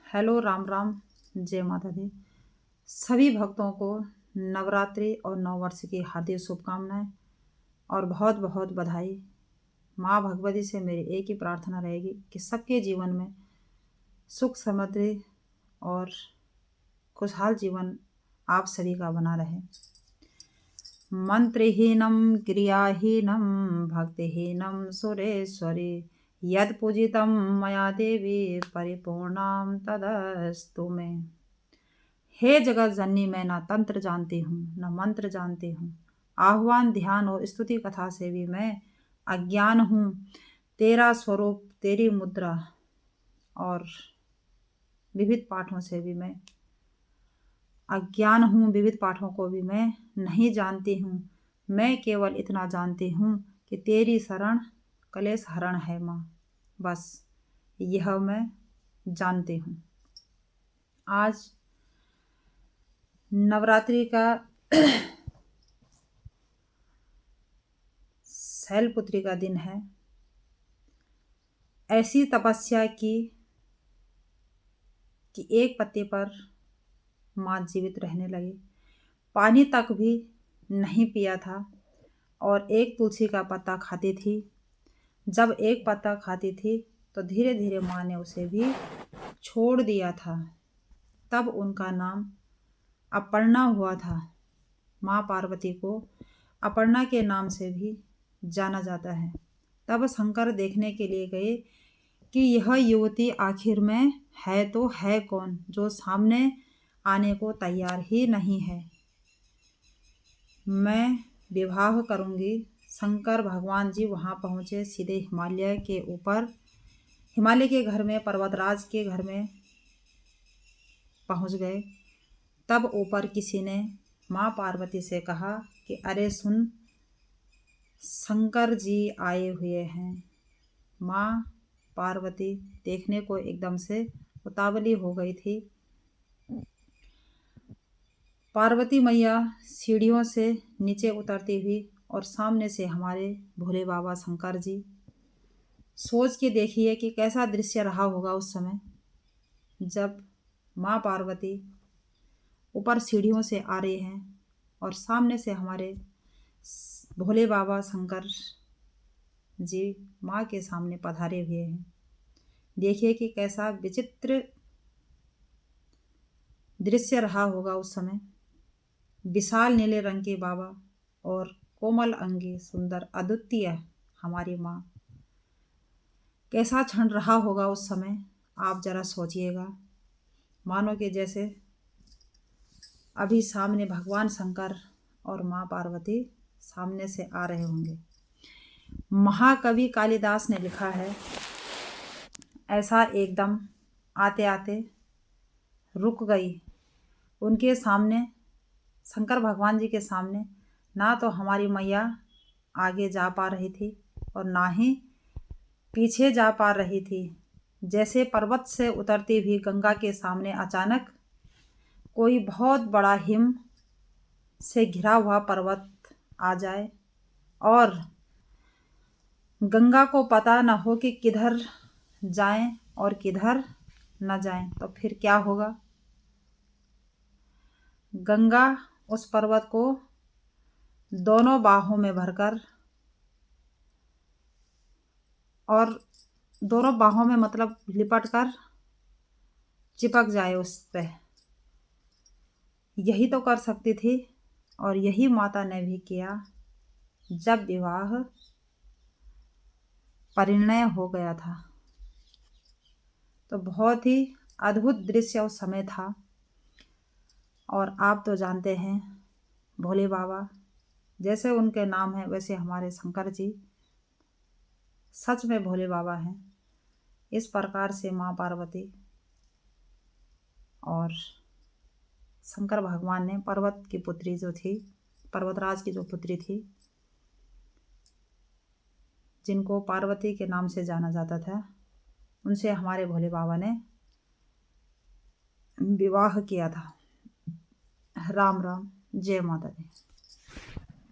Hello, Ram Ram, जय माता दी। सभी भक्तों को नवरात्रि और नववर्ष की हार्दिक शुभकामनाएं और बहुत बहुत बधाई। माँ भगवती से मेरी एक ही प्रार्थना रहेगी कि सबके जीवन में सुख समृद्धि और खुशहाल जीवन आप सभी का बना रहे। मंत्रहीनम क्रियाहीनम भक्तिहीनम सुरेश्वरी यद पूजितम मया देवी परिपूर्णाम तदस्तु मे। हे जगत जननी, मैं ना तंत्र जानती हूँ न मंत्र जानती हूँ। आह्वान, ध्यान और स्तुति कथा से भी मैं अज्ञान हूँ। तेरा स्वरूप, तेरी मुद्रा और विविध पाठों से भी मैं अज्ञान हूँ। विविध पाठों को भी मैं नहीं जानती हूँ। मैं केवल इतना जानती हूँ कि तेरी शरण कलेश हरण है माँ। बस यह मैं जानती हूँ। आज नवरात्रि का शैलपुत्री का दिन है। ऐसी तपस्या की कि एक पत्ते पर माँ जीवित रहने लगी। पानी तक भी नहीं पिया था और एक तुलसी का पत्ता खाती थी। जब एक पत्ता खाती थी तो धीरे धीरे माँ ने उसे भी छोड़ दिया था। तब उनका नाम अपर्णा हुआ था। माँ पार्वती को अपर्णा के नाम से भी जाना जाता है। तब शंकर देखने के लिए गए कि यह युवती आखिर में है तो है कौन, जो सामने आने को तैयार ही नहीं है। मैं विवाह करूंगी। शंकर भगवान जी वहाँ पहुँचे। सीधे हिमालय के ऊपर, हिमालय के घर में, पर्वतराज के घर में पहुँच गए। तब ऊपर किसी ने माँ पार्वती से कहा कि अरे सुन, शंकर जी आए हुए हैं। माँ पार्वती देखने को एकदम से उतावली हो गई थी। पार्वती मैया सीढ़ियों से नीचे उतरती हुई और सामने से हमारे भोले बाबा शंकर जी। सोच के देखिए कि कैसा दृश्य रहा होगा उस समय जब माँ पार्वती ऊपर सीढ़ियों से आ रहे हैं और सामने से हमारे भोले बाबा शंकर जी माँ के सामने पधारे हुए हैं। देखिए कि कैसा विचित्र दृश्य रहा होगा उस समय। विशाल नीले रंग के बाबा और कोमल अंगी सुंदर अद्वितीय हमारी माँ। कैसा क्षण रहा होगा उस समय, आप जरा सोचिएगा। मानो कि जैसे अभी सामने भगवान शंकर और माँ पार्वती सामने से आ रहे होंगे। महाकवि कालिदास ने लिखा है, ऐसा एकदम आते आते रुक गई। उनके सामने, शंकर भगवान जी के सामने, ना तो हमारी मैया आगे जा पा रही थी और ना ही पीछे जा पा रही थी। जैसे पर्वत से उतरती हुई गंगा के सामने अचानक कोई बहुत बड़ा हिम से घिरा हुआ पर्वत आ जाए और गंगा को पता न हो कि किधर जाएं और किधर न जाएं, तो फिर क्या होगा। गंगा उस पर्वत को दोनों बाहों में भरकर, और दोनों बाहों में मतलब लिपट कर चिपक जाए उस पे, यही तो कर सकती थी। और यही माता ने भी किया जब विवाह परिणय हो गया था। तो बहुत ही अद्भुत दृश्य उस समय था। और आप तो जानते हैं भोले बाबा, जैसे उनके नाम है वैसे हमारे शंकर जी सच में भोले बाबा हैं। इस प्रकार से माँ पार्वती और शंकर भगवान ने पर्वत की पुत्री जो थी, पर्वतराज की जो पुत्री थी, जिनको पार्वती के नाम से जाना जाता था, उनसे हमारे भोले बाबा ने विवाह किया था। राम राम, जय माता दी।